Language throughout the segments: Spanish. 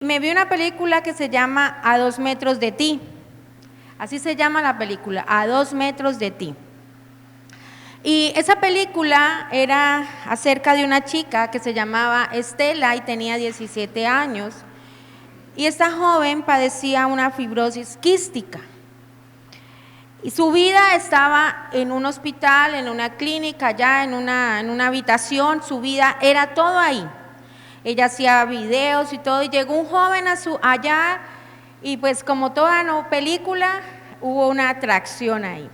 Me vi una película que se llama A 2 metros de ti. Así se llama la película, A 2 metros de ti. Y esa película era acerca de una chica que se llamaba Estela y tenía 17 años. Y esta joven padecía una fibrosis quística. Y su vida estaba en un hospital, en una clínica, ya en una habitación, su vida era todo ahí. Ella hacía videos y todo, y llegó un joven allá, y pues como toda película, hubo una atracción ahí.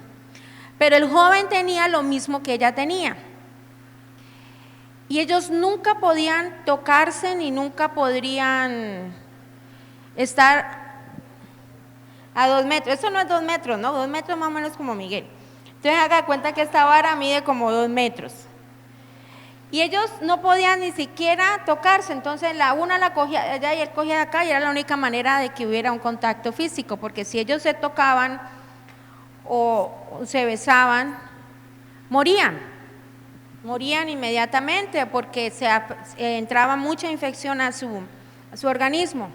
Pero el joven tenía lo mismo que ella tenía. Y ellos nunca podían tocarse, ni nunca podrían estar a 2 metros. Eso no es 2 metros, ¿no? 2 metros más o menos como Miguel. Entonces haga de cuenta que esta vara mide como 2 metros. Y ellos no podían ni siquiera tocarse, entonces una la cogía de allá y él cogía de acá, y era la única manera de que hubiera un contacto físico, porque si ellos se tocaban o se besaban, morían inmediatamente, porque entraba mucha infección a su organismo.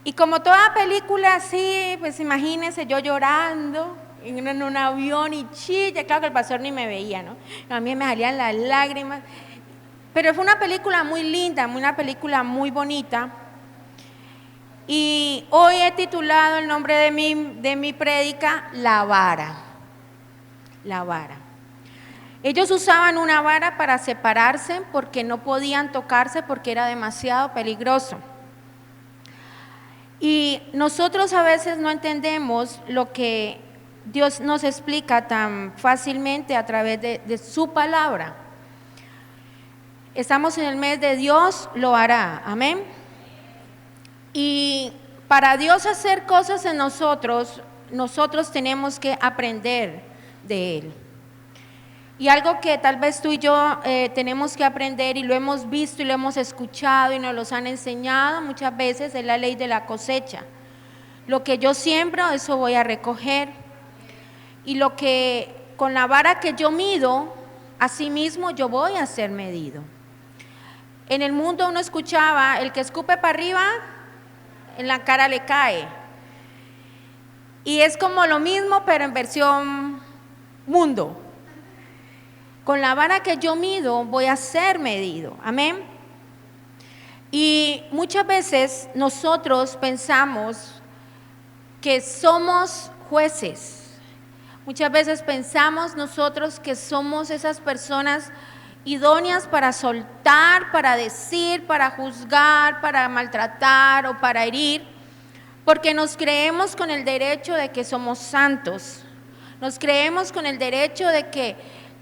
Y como toda película así, pues imagínense yo llorando en un avión y chilla, claro que el pastor ni me veía, ¿no? A mí me salían las lágrimas, pero fue una película muy linda, una película muy bonita. Y hoy he titulado el nombre de mi prédica, La Vara. La Vara. Ellos usaban una vara para separarse porque no podían tocarse porque era demasiado peligroso. Y nosotros a veces no entendemos lo que Dios nos explica tan fácilmente a través de su palabra. Estamos en el mes de Dios lo hará, amén. Y para Dios hacer cosas en nosotros tenemos que aprender de Él. Y algo que tal vez tú y yo tenemos que aprender, y lo hemos visto y lo hemos escuchado y nos los han enseñado muchas veces, es la ley de la cosecha. Lo que yo siembro, eso voy a recoger. Y lo que con la vara que yo mido, así mismo yo voy a ser medido. En el mundo uno escuchaba, el que escupe para arriba, en la cara le cae. Y es como lo mismo, pero en versión mundo. Con la vara que yo mido, voy a ser medido. Amén. Y muchas veces nosotros pensamos que somos jueces. Muchas veces pensamos nosotros que somos esas personas idóneas para soltar, para decir, para juzgar, para maltratar o para herir, porque nos creemos con el derecho de que somos santos. Nos creemos con el derecho de que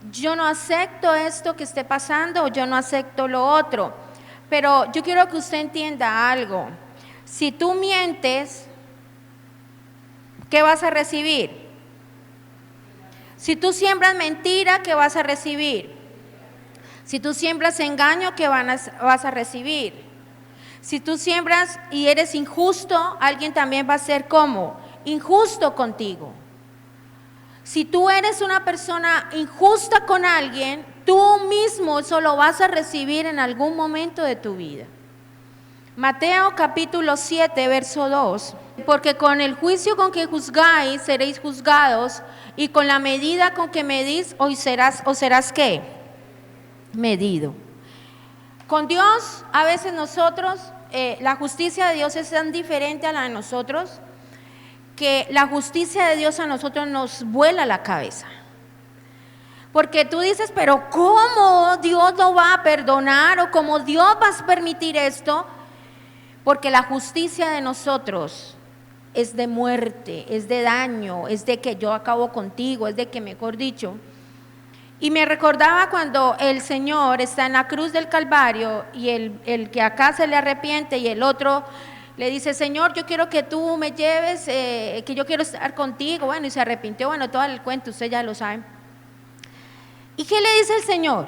yo no acepto esto que esté pasando o yo no acepto lo otro. Pero yo quiero que usted entienda algo. Si tú mientes, ¿qué vas a recibir? Si tú siembras mentira, ¿qué vas a recibir? Si tú siembras engaño, ¿qué vas a recibir? Si tú siembras y eres injusto, alguien también va a ser como injusto contigo. Si tú eres una persona injusta con alguien, tú mismo eso lo vas a recibir en algún momento de tu vida. Mateo capítulo 7, verso 2. Porque con el juicio con que juzgáis seréis juzgados, y con la medida con que medís serás ¿qué? Medido. Con Dios, a veces nosotros, la justicia de Dios es tan diferente a la de nosotros, que la justicia de Dios a nosotros nos vuela la cabeza. Porque tú dices, pero ¿cómo Dios lo va a perdonar? ¿O cómo Dios va a permitir esto? Porque la justicia de nosotros es de muerte, es de daño, es de que yo acabo contigo, es de que, mejor dicho. Y me recordaba cuando el Señor está en la cruz del Calvario y el que acá se le arrepiente y el otro le dice, Señor, yo quiero que tú me lleves, que yo quiero estar contigo. Bueno, y se arrepintió, bueno, todo el cuento, usted ya lo sabe. ¿Y qué le dice el Señor?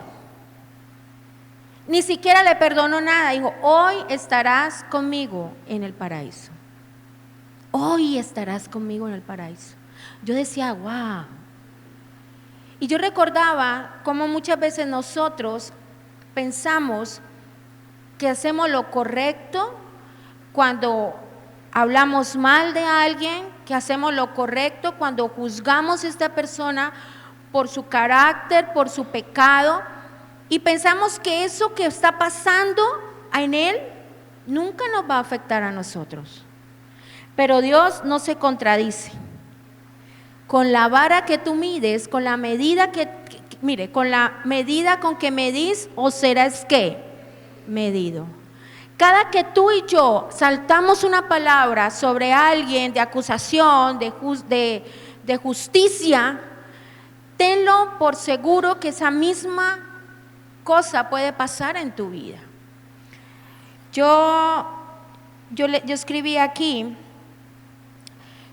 Ni siquiera le perdonó nada, dijo, hoy estarás conmigo en el paraíso. Hoy estarás conmigo en el paraíso. Yo decía, wow. Y yo recordaba cómo muchas veces nosotros pensamos que hacemos lo correcto cuando hablamos mal de alguien, que hacemos lo correcto cuando juzgamos a esta persona por su carácter, por su pecado, y pensamos que eso que está pasando en él nunca nos va a afectar a nosotros. Pero Dios no se contradice. Con la vara que tú mides, con la medida mire, con la medida con que medís, os serás ¿qué? Medido. Cada que tú y yo saltamos una palabra sobre alguien de acusación, de justicia, tenlo por seguro que esa misma cosa puede pasar en tu vida. Yo escribí aquí: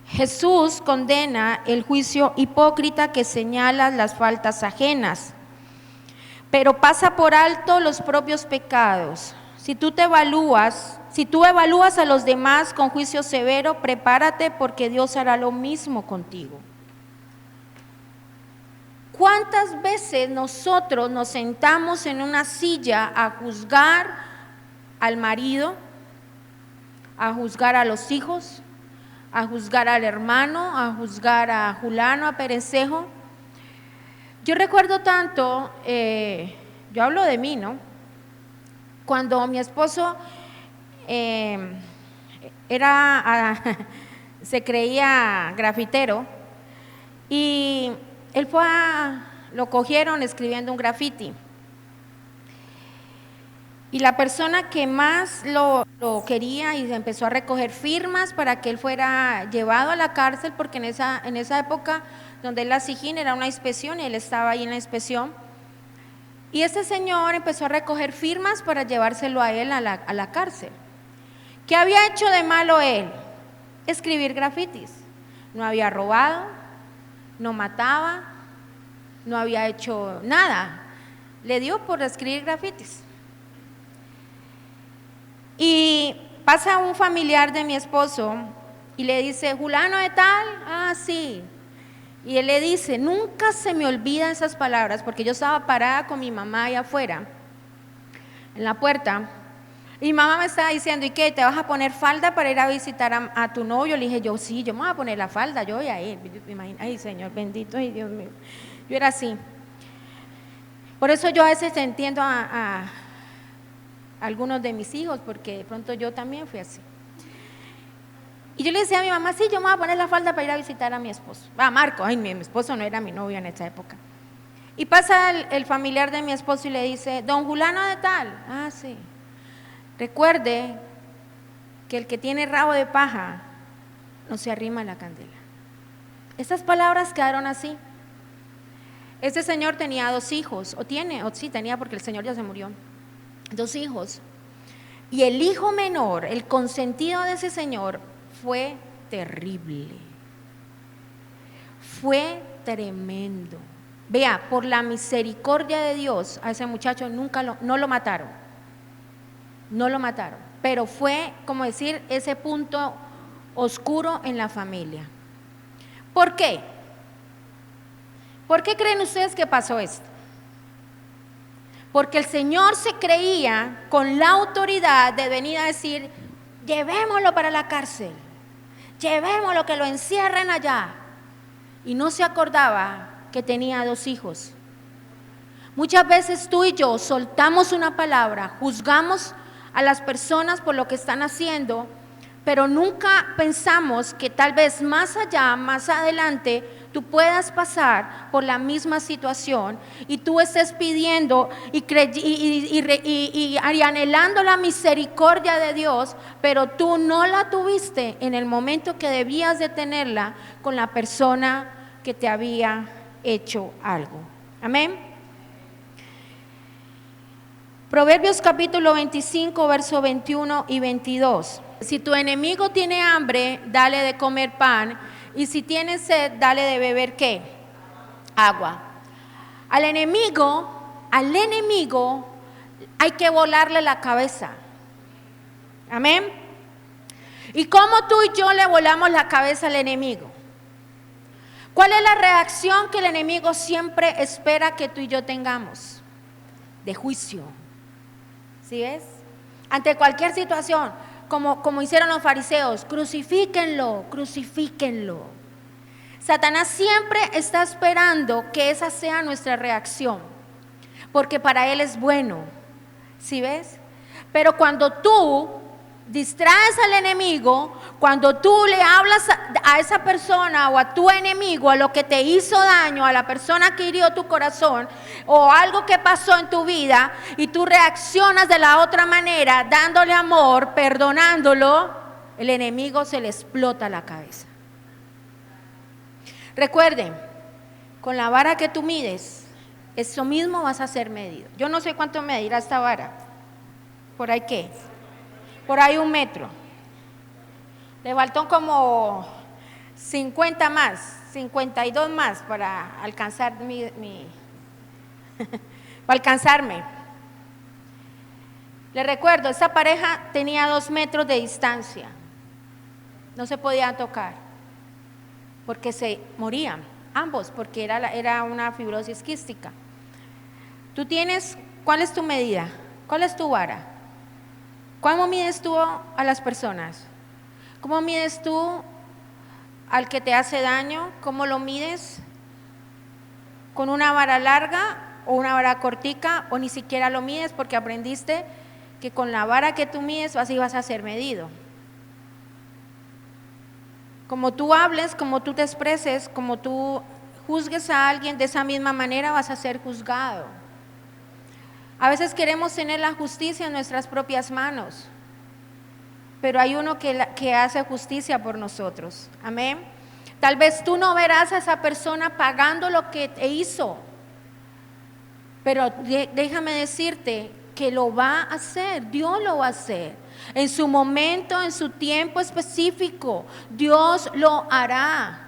Jesús condena el juicio hipócrita que señala las faltas ajenas, pero pasa por alto los propios pecados. Si tú evalúas a los demás con juicio severo, prepárate porque Dios hará lo mismo contigo. ¿Cuántas veces nosotros nos sentamos en una silla a juzgar al marido, a juzgar a los hijos, a juzgar al hermano, a juzgar a Julano, a Perencejo? Yo recuerdo tanto, yo hablo de mí, ¿no? Cuando mi esposo se creía grafitero y él lo cogieron escribiendo un graffiti. Y la persona que más lo quería y empezó a recoger firmas para que él fuera llevado a la cárcel, porque en esa época donde él la SIJIN era una inspección y él estaba ahí en la inspección. Y este señor empezó a recoger firmas para llevárselo a él a la cárcel. ¿Qué había hecho de malo él? Escribir grafitis. No había robado, no mataba, no había hecho nada. Le dio por escribir grafitis. Y pasa un familiar de mi esposo y le dice: Julano de tal, ah sí. Y él le dice, nunca se me olvidan esas palabras, porque yo estaba parada con mi mamá allá afuera, en la puerta, y mi mamá me estaba diciendo: ¿y qué? ¿Te vas a poner falda para ir a visitar a tu novio? Le dije yo: sí, yo me voy a poner la falda, yo voy a ir. Ay, Señor bendito, ay Dios mío. Yo era así. Por eso yo a veces entiendo a algunos de mis hijos, porque de pronto yo también fui así. Y yo le decía a mi mamá: sí, yo me voy a poner la falda para ir a visitar a mi esposo. Marco, ay, mi esposo no era mi novio en esa época. Y pasa el familiar de mi esposo y le dice: don Julano de tal, ah, sí. Recuerde que el que tiene rabo de paja no se arrima a la candela. Estas palabras quedaron así. Este señor tenía 2 hijos, sí tenía, porque el señor ya se murió. 2 hijos. Y el hijo menor, el consentido de ese señor, fue terrible. Fue tremendo. Vea, por la misericordia de Dios, a ese muchacho no lo mataron. No lo mataron. Pero fue, como decir, ese punto oscuro en la familia. ¿Por qué? ¿Por qué creen ustedes que pasó esto? Porque el Señor se creía con la autoridad de venir a decir: llevémoslo para la cárcel, llevémoslo, que lo encierren allá. Y no se acordaba que tenía 2 hijos. Muchas veces tú y yo soltamos una palabra, juzgamos a las personas por lo que están haciendo, pero nunca pensamos que tal vez más allá, más adelante, tú puedas pasar por la misma situación y tú estés pidiendo y anhelando la misericordia de Dios, pero tú no la tuviste en el momento que debías de tenerla con la persona que te había hecho algo. Amén. Proverbios capítulo 25, verso 21 y 22. Si tu enemigo tiene hambre, dale de comer pan, y si tiene sed, dale de beber ¿qué? Agua. Al enemigo hay que volarle la cabeza. Amén. ¿Y cómo tú y yo le volamos la cabeza al enemigo? ¿Cuál es la reacción que el enemigo siempre espera que tú y yo tengamos? De juicio. ¿Sí ves? ante cualquier situación, como hicieron los fariseos, crucifíquenlo, crucifíquenlo. Satanás siempre está esperando que esa sea nuestra reacción, porque para él es bueno, ¿sí ves? Pero cuando tú distraes al enemigo, cuando tú le hablas a esa persona o a tu enemigo, a lo que te hizo daño, a la persona que hirió tu corazón o algo que pasó en tu vida, y tú reaccionas de la otra manera, dándole amor, perdonándolo, el enemigo se le explota la cabeza. Recuerden, con la vara que tú mides, eso mismo vas a ser medido. Yo no sé cuánto medirá esta vara. ¿Por ahí qué? Por ahí 1 metro. Le faltó como 50 más, 52 más para alcanzar para alcanzarme. Les recuerdo, esta pareja tenía 2 metros de distancia. No se podían tocar, porque se morían, ambos, porque era una fibrosis quística. Tú tienes, ¿cuál es tu medida? ¿Cuál es tu vara? ¿Cómo mides tú a las personas? ¿Cómo mides tú al que te hace daño? ¿Cómo lo mides? ¿Con una vara larga o una vara cortica? ¿O ni siquiera lo mides porque aprendiste que con la vara que tú mides así vas a ser medido? Como tú hables, como tú te expreses, como tú juzgues a alguien de esa misma manera, vas a ser juzgado. A veces queremos tener la justicia en nuestras propias manos, pero hay uno que hace justicia por nosotros. Amén. Tal vez tú no verás a esa persona pagando lo que te hizo, pero déjame decirte que lo va a hacer, Dios lo va a hacer. En su momento, en su tiempo específico, Dios lo hará.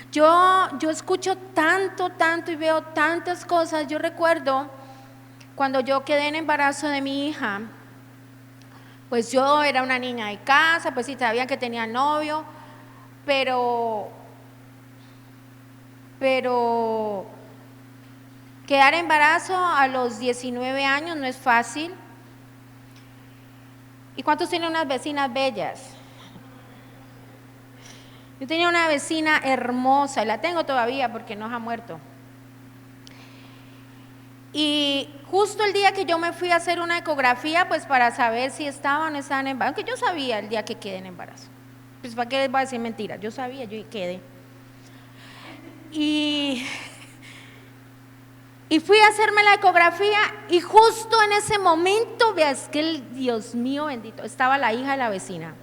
Yo escucho tanto y veo tantas cosas. Yo recuerdo cuando yo quedé en embarazo de mi hija, pues yo era una niña de casa, pues sí, sabían que tenía novio, pero quedar en embarazo a los 19 años no es fácil. ¿Y cuántos tienen unas vecinas bellas? Yo tenía una vecina hermosa, y la tengo todavía porque no se ha muerto. Y justo el día que yo me fui a hacer una ecografía, pues para saber si estaba o no estaba en embarazo, aunque yo sabía el día que quedé en embarazo. Pues para qué les voy a decir mentiras, yo sabía, yo quedé. Y fui a hacerme la ecografía y justo en ese momento, veas que Dios mío bendito, estaba la hija de la vecina.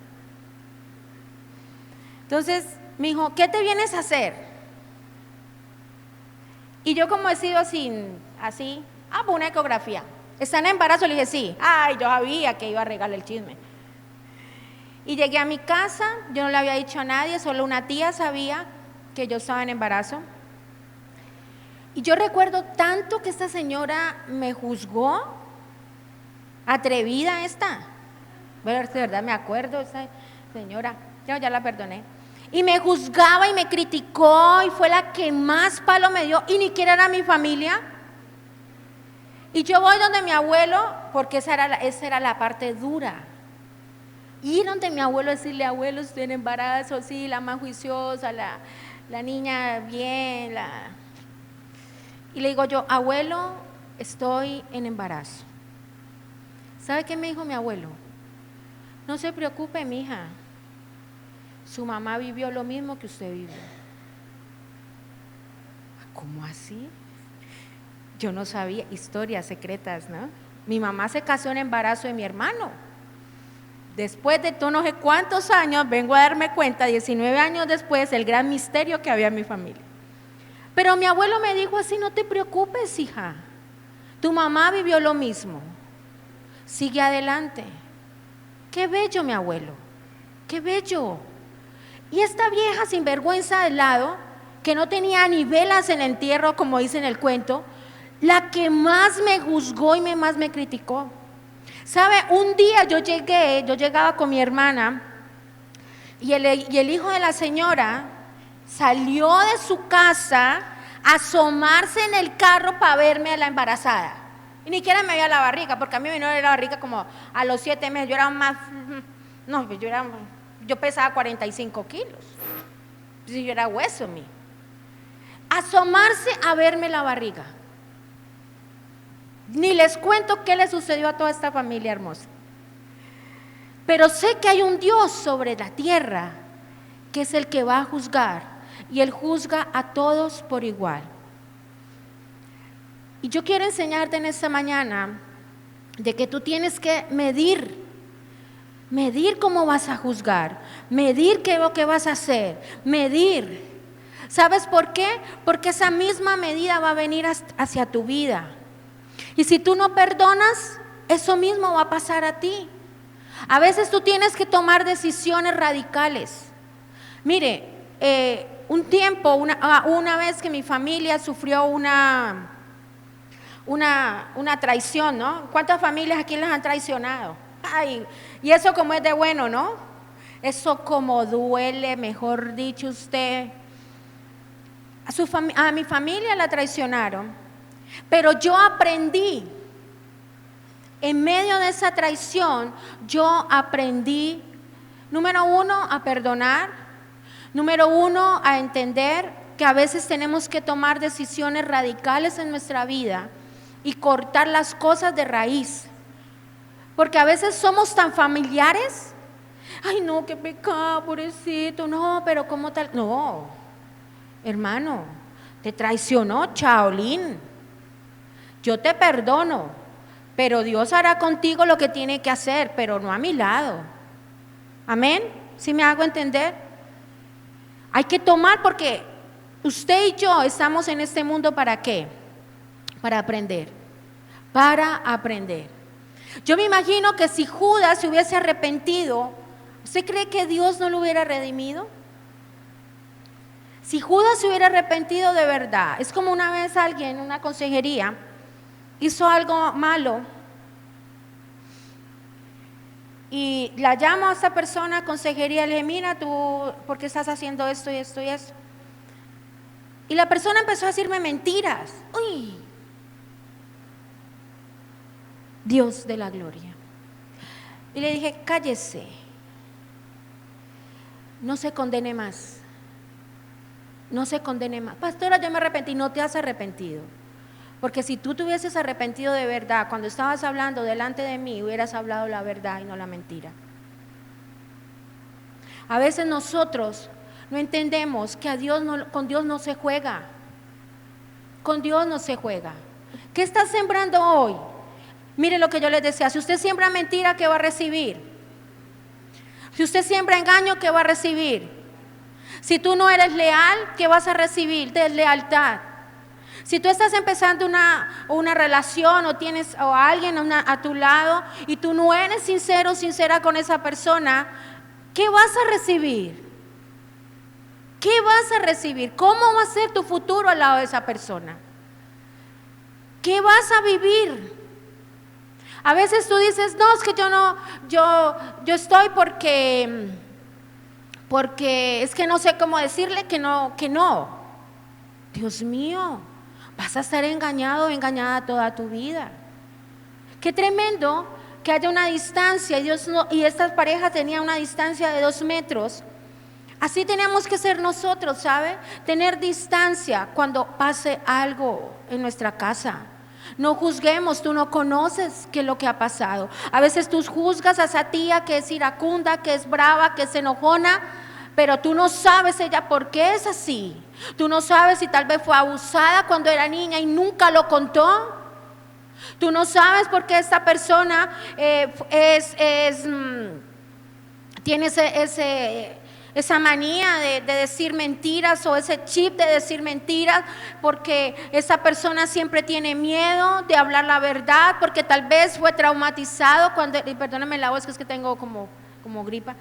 Entonces me dijo, ¿qué te vienes a hacer? Y yo como he sido así, pues una ecografía. ¿Está en embarazo? Le dije, sí. Ay, yo sabía que iba a regalar el chisme. Y llegué a mi casa, yo no le había dicho a nadie, solo una tía sabía que yo estaba en embarazo. Y yo recuerdo tanto que esta señora me juzgó, atrevida esta. Bueno, de verdad me acuerdo, esa señora, yo ya la perdoné. Y me juzgaba y me criticó y fue la que más palo me dio y ni siquiera era mi familia. Y yo voy donde mi abuelo, porque esa era la parte dura. Ir donde mi abuelo, decirle, abuelo, estoy en embarazo, sí, la más juiciosa, la niña bien, Y le digo yo, abuelo, estoy en embarazo. ¿Sabe qué me dijo mi abuelo? No se preocupe, mija. Su mamá vivió lo mismo que usted vivió. ¿Cómo así? Yo no sabía, historias secretas, ¿no? Mi mamá se casó en embarazo de mi hermano. Después de no sé cuántos años, vengo a darme cuenta, 19 años después, el gran misterio que había en mi familia. Pero mi abuelo me dijo así, no te preocupes, hija. Tu mamá vivió lo mismo. Sigue adelante. Qué bello, mi abuelo. Qué bello. Y esta vieja sinvergüenza del lado, que no tenía ni velas en el entierro, como dice en el cuento, la que más me juzgó y más me criticó. ¿Sabe? Un día yo llegaba con mi hermana y el hijo de la señora salió de su casa a asomarse en el carro para verme a la embarazada. Y ni siquiera me veía la barriga, porque a mí me vino la barriga como a los 7 meses. Yo era más, no, yo pesaba 45 kilos. Entonces yo era hueso mío. Asomarse a verme la barriga. Ni les cuento qué le sucedió a toda esta familia hermosa. Pero sé que hay un Dios sobre la tierra que es el que va a juzgar, y Él juzga a todos por igual. Y yo quiero enseñarte en esta mañana de que tú tienes que medir cómo vas a juzgar, medir qué es lo que vas a hacer, medir. ¿Sabes por qué? Porque esa misma medida va a venir hacia tu vida. Y si tú no perdonas, eso mismo va a pasar a ti. A veces tú tienes que tomar decisiones radicales. Mire, un tiempo, una vez que mi familia sufrió una traición, ¿no? ¿Cuántas familias aquí les han traicionado? Ay, y eso como es de bueno, ¿no? Eso como duele, mejor dicho usted. A mi familia la traicionaron, pero yo aprendí. En medio de esa traición, yo aprendí, número 1, a perdonar, número 1, a entender que a veces tenemos que tomar decisiones radicales en nuestra vida y cortar las cosas de raíz, porque a veces somos tan familiares. Ay, no, qué pecado, pobrecito, no, pero ¿cómo tal? No, hermano, te traicionó Chaolín, yo te perdono. Pero Dios hará contigo lo que tiene que hacer, pero no a mi lado. Amén. ¿Sí me hago entender? Hay que tomar, porque usted y yo estamos en este mundo ¿para qué? Para aprender. Para aprender. Yo me imagino que si Judas se hubiese arrepentido, ¿usted cree que Dios no lo hubiera redimido? Si Judas se hubiera arrepentido de verdad, es como una vez alguien en una consejería hizo algo malo y la llamo a esa persona a consejería, le dije, mira tú, ¿por qué estás haciendo esto y esto y esto? Y la persona empezó a decirme mentiras. Uy, Dios de la gloria. Y le dije, cállese, no se condene más, no se condene más. Pastora, yo me arrepentí. No te has arrepentido. Porque si tú te hubieses arrepentido de verdad, cuando estabas hablando delante de mí, hubieras hablado la verdad y no la mentira. A veces nosotros no entendemos que con Dios no se juega. Con Dios no se juega. ¿Qué estás sembrando hoy? Mire lo que yo les decía, si usted siembra mentira, ¿qué va a recibir? Si usted siembra engaño, ¿qué va a recibir? Si tú no eres leal, ¿qué vas a recibir? Deslealtad. Si tú estás empezando una relación o tienes a alguien a tu lado y tú no eres sincero o sincera con esa persona, ¿qué vas a recibir? ¿Qué vas a recibir? ¿Cómo va a ser tu futuro al lado de esa persona? ¿Qué vas a vivir? A veces tú dices, no, es que yo estoy porque es que no sé cómo decirle que no. Dios mío. Vas a estar engañado o engañada toda tu vida. Qué tremendo que haya una distancia y esta pareja tenía una distancia de 2 metros. Así tenemos que ser nosotros, ¿sabe? Tener distancia cuando pase algo en nuestra casa. No juzguemos, tú no conoces qué es lo que ha pasado. A veces tú juzgas a esa tía que es iracunda, que es brava, que es enojona, pero tú no sabes ella por qué es así. Tú no sabes si tal vez fue abusada cuando era niña y nunca lo contó. Tú no sabes por qué esta persona tiene esa manía de decir mentiras, o ese chip de decir mentiras, porque esa persona siempre tiene miedo de hablar la verdad, porque tal vez fue traumatizado cuando, y perdóname la voz que es que tengo como gripa,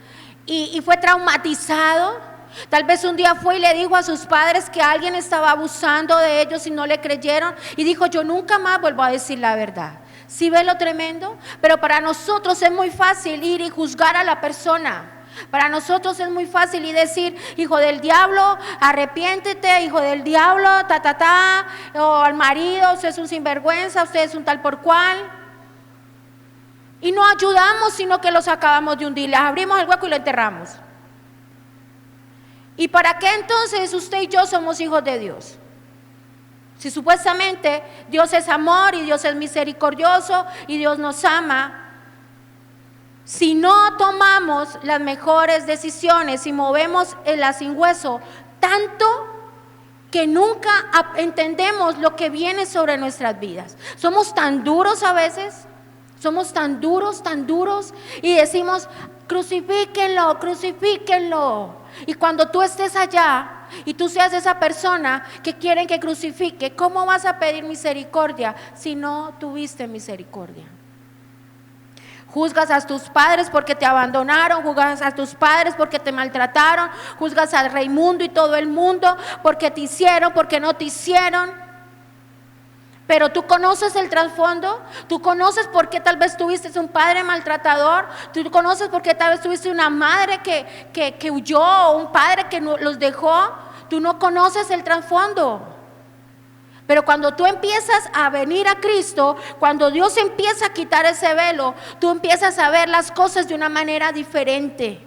y fue traumatizado. Tal vez un día fue y le dijo a sus padres que alguien estaba abusando de ellos y no le creyeron, y dijo, yo nunca más vuelvo a decir la verdad. ¿Sí ve lo tremendo? Pero para nosotros es muy fácil ir y juzgar a la persona. Para nosotros es muy fácil y decir, hijo del diablo, arrepiéntete, hijo del diablo, o al marido, usted es un sinvergüenza, usted es un tal por cual. Y no ayudamos, sino que los acabamos de hundir, les abrimos el hueco y lo enterramos. ¿Y para qué entonces usted y yo somos hijos de Dios? Si supuestamente Dios es amor y Dios es misericordioso y Dios nos ama, si no tomamos las mejores decisiones y movemos el sin hueso tanto que nunca entendemos lo que viene sobre nuestras vidas. Somos tan duros a veces, somos tan duros y decimos, crucifíquenlo, crucifíquenlo. Y cuando tú estés allá y tú seas esa persona que quieren que crucifique, ¿cómo vas a pedir misericordia si no tuviste misericordia? Juzgas a tus padres porque te abandonaron, juzgas a tus padres porque te maltrataron, juzgas al Raimundo y todo el mundo porque te hicieron, porque no te hicieron. Pero tú conoces el trasfondo, tú conoces por qué tal vez tuviste un padre maltratador, tú conoces por qué tal vez tuviste una madre que huyó o un padre que los dejó, tú no conoces el trasfondo. Pero cuando tú empiezas a venir a Cristo, cuando Dios empieza a quitar ese velo, tú empiezas a ver las cosas de una manera diferente.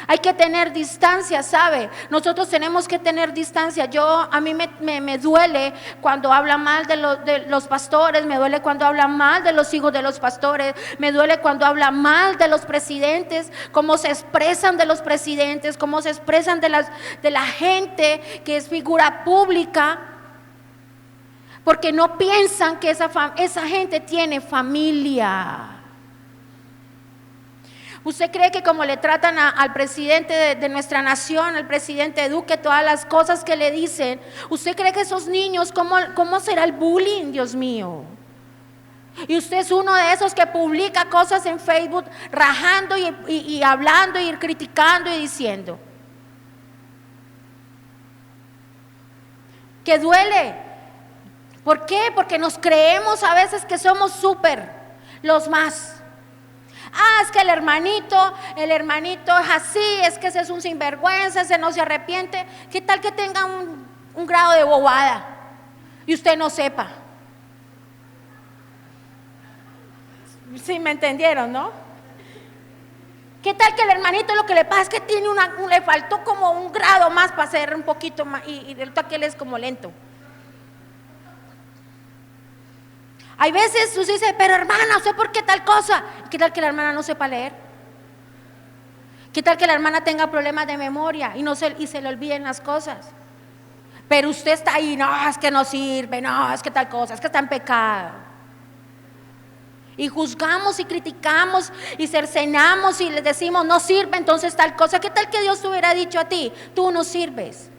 Hay que tener distancia, ¿sabe? Nosotros tenemos que tener distancia. A mí me duele cuando hablan mal de los pastores, me duele cuando hablan mal de los hijos de los pastores, me duele cuando hablan mal de los presidentes, cómo se expresan de los presidentes, cómo se expresan de la gente que es figura pública. Porque no piensan que esa gente tiene familia. ¿Usted cree que como le tratan al presidente de nuestra nación, al presidente Duque, todas las cosas que le dicen, usted cree que esos niños, cómo será el bullying, Dios mío? Y usted es uno de esos que publica cosas en Facebook rajando y hablando y criticando y diciendo. Que duele. ¿Por qué? Porque nos creemos a veces que somos los más. Es que el hermanito es así, es que ese es un sinvergüenza, ese no se arrepiente. ¿Qué tal que tenga un grado de bobada y usted no sepa? Sí, me entendieron, ¿no? ¿Qué tal que el hermanito lo que le pasa es que tiene le faltó como un grado más para ser un poquito más y resulta que él es como lento? Hay veces tú dices, pero hermana, ¿usted por qué tal cosa? ¿Qué tal que la hermana no sepa leer? ¿Qué tal que la hermana tenga problemas de memoria y se le olviden las cosas? Pero usted está ahí, no, es que no sirve, no, es que tal cosa, es que está en pecado. Y juzgamos y criticamos y cercenamos y les decimos, no sirve, entonces tal cosa. ¿Qué tal que Dios te hubiera dicho a ti, tú no sirves?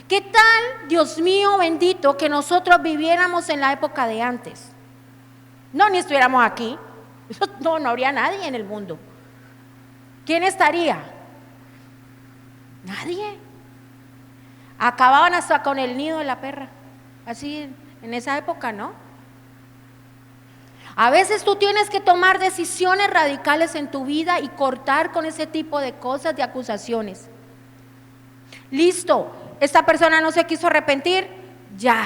¿Qué tal, Dios mío bendito, que nosotros viviéramos en la época de antes? No, ni estuviéramos aquí. No habría nadie en el mundo. ¿Quién estaría? Nadie. Acababan hasta con el nido de la perra. Así en esa época, ¿no? A veces tú tienes que tomar decisiones radicales en tu vida y cortar con ese tipo de cosas, de acusaciones. Listo. Esta persona no se quiso arrepentir, ya.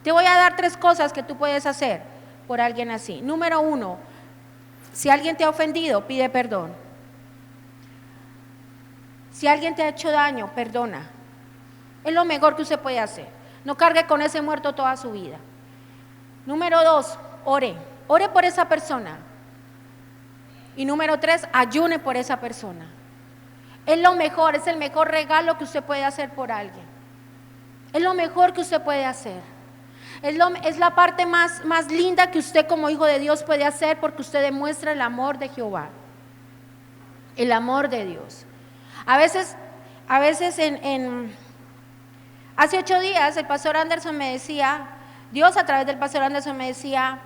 Te voy a dar 3 cosas que tú puedes hacer por alguien así. Número 1, si alguien te ha ofendido, pide perdón. Si alguien te ha hecho daño, perdona. Es lo mejor que usted puede hacer. No cargue con ese muerto toda su vida. Número 2, ore por esa persona. Y número 3, ayune por esa persona. Es lo mejor, es el mejor regalo que usted puede hacer por alguien. Es lo mejor que usted puede hacer. Es la parte más linda que usted como hijo de Dios puede hacer, porque usted demuestra el amor de Jehová, el amor de Dios. A veces hace 8 días el pastor Anderson me decía, Dios a través del pastor Anderson me decía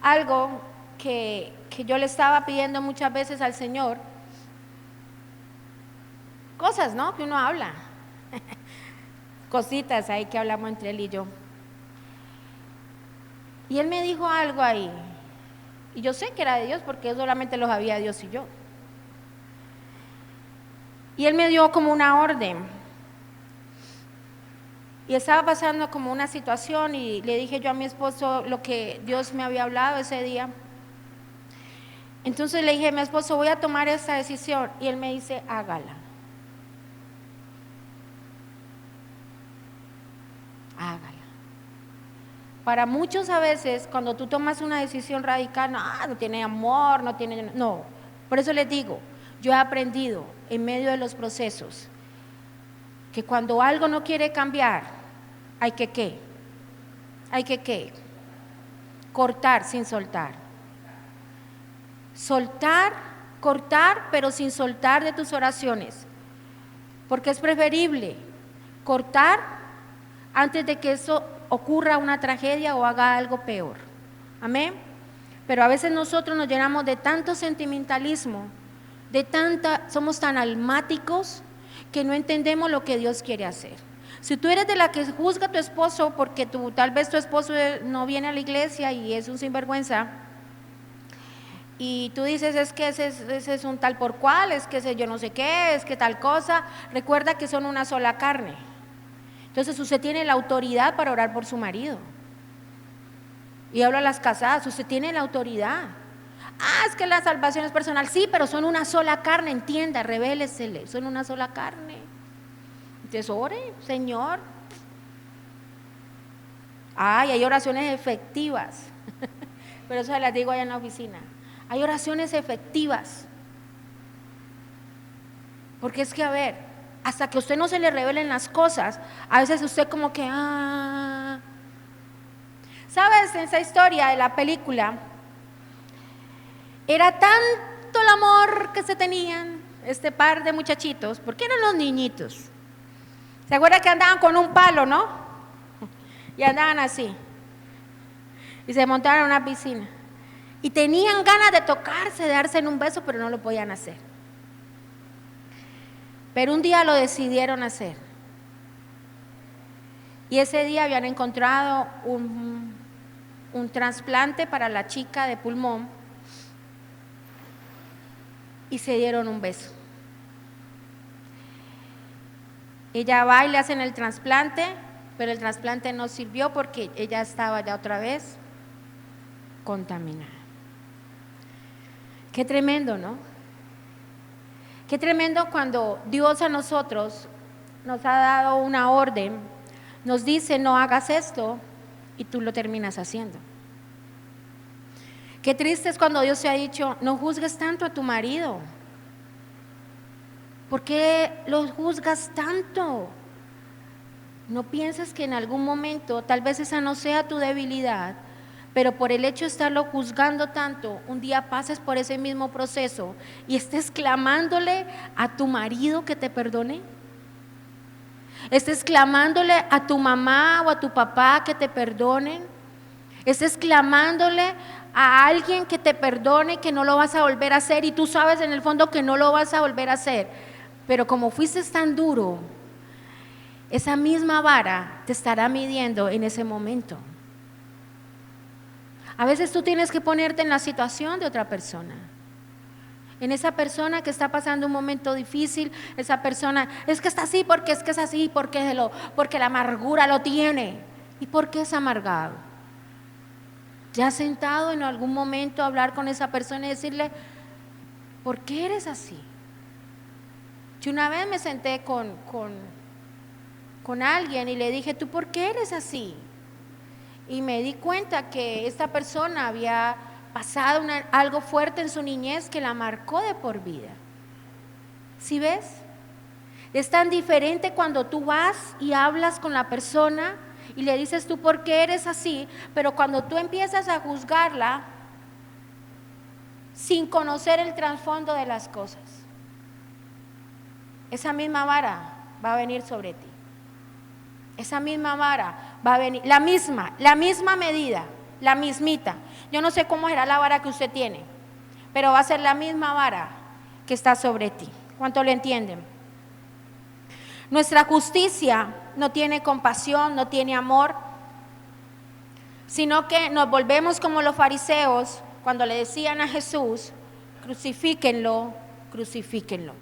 algo que yo le estaba pidiendo muchas veces al Señor. Cosas, ¿no? Que uno habla. Cositas ahí que hablamos entre él y yo. Y él me dijo algo ahí. Y yo sé que era de Dios porque solamente lo sabía Dios y yo. Y él me dio como una orden. Y estaba pasando como una situación y le dije yo a mi esposo lo que Dios me había hablado ese día. Entonces le dije a mi esposo, voy a tomar esta decisión. Y él me dice, hágala. Hágala. Para muchos a veces, cuando tú tomas una decisión radical, no tiene amor, no. Por eso les digo, yo he aprendido en medio de los procesos que cuando algo no quiere cambiar, hay que ¿qué? Hay que ¿qué? Cortar sin soltar. Soltar, cortar, pero sin soltar de tus oraciones. Porque es preferible cortar antes de que eso ocurra una tragedia o haga algo peor. Amén. Pero a veces nosotros nos llenamos de tanto sentimentalismo, somos tan almáticos que no entendemos lo que Dios quiere hacer. Si tú eres de la que juzga a tu esposo porque tal vez tu esposo no viene a la iglesia y es un sinvergüenza, y tú dices es que ese es un tal por cual, es que ese yo no sé qué, es que tal cosa, recuerda que son una sola carne. Entonces usted tiene la autoridad para orar por su marido. Y hablo a las casadas, usted tiene la autoridad. Es que la salvación es personal, sí, pero son una sola carne, entienda, revélesele, son una sola carne. Entonces ore, Señor. Hay oraciones efectivas, pero eso se las digo allá en la oficina. Hay oraciones efectivas. Porque es que, a ver, hasta que a usted no se le revelen las cosas, a veces usted como que, ¿Sabes? En esa historia de la película, era tanto el amor que se tenían este par de muchachitos, porque eran los niñitos. ¿Se acuerdan que andaban con un palo, no? Y andaban así. Y se montaron en una piscina. Y tenían ganas de tocarse, de darse en un beso, pero no lo podían hacer. Pero un día lo decidieron hacer. Y ese día habían encontrado un trasplante para la chica de pulmón y se dieron un beso. Ella va y le hacen el trasplante, pero el trasplante no sirvió porque ella estaba ya otra vez contaminada. Qué tremendo, ¿no? Qué tremendo cuando Dios a nosotros nos ha dado una orden, nos dice no hagas esto y tú lo terminas haciendo. Qué triste es cuando Dios te ha dicho no juzgues tanto a tu marido. ¿Por qué lo juzgas tanto? No pienses que en algún momento, tal vez esa no sea tu debilidad, pero por el hecho de estarlo juzgando tanto, un día pases por ese mismo proceso y estés clamándole a tu marido que te perdone. Estés clamándole a tu mamá o a tu papá que te perdonen. Estés clamándole a alguien que te perdone, que no lo vas a volver a hacer y tú sabes en el fondo que no lo vas a volver a hacer. Pero como fuiste tan duro, esa misma vara te estará midiendo en ese momento. A veces tú tienes que ponerte en la situación de otra persona. En esa persona que está pasando un momento difícil, esa persona es que está así porque es que es así, porque la amargura lo tiene. ¿Y por qué es amargado? ¿Ya has sentado en algún momento a hablar con esa persona y decirle, ¿por qué eres así? Yo una vez me senté con alguien y le dije, ¿tú por qué eres así? Y me di cuenta que esta persona había pasado algo fuerte en su niñez que la marcó de por vida. ¿Sí ves? Es tan diferente cuando tú vas y hablas con la persona y le dices tú por qué eres así, pero cuando tú empiezas a juzgarla sin conocer el trasfondo de las cosas, esa misma vara va a venir sobre ti. Esa misma vara va a venir, la misma medida, la mismita. Yo no sé cómo será la vara que usted tiene, pero va a ser la misma vara que está sobre ti. ¿Cuánto lo entienden? Nuestra justicia no tiene compasión, no tiene amor, sino que nos volvemos como los fariseos cuando le decían a Jesús, crucifíquenlo, crucifíquenlo.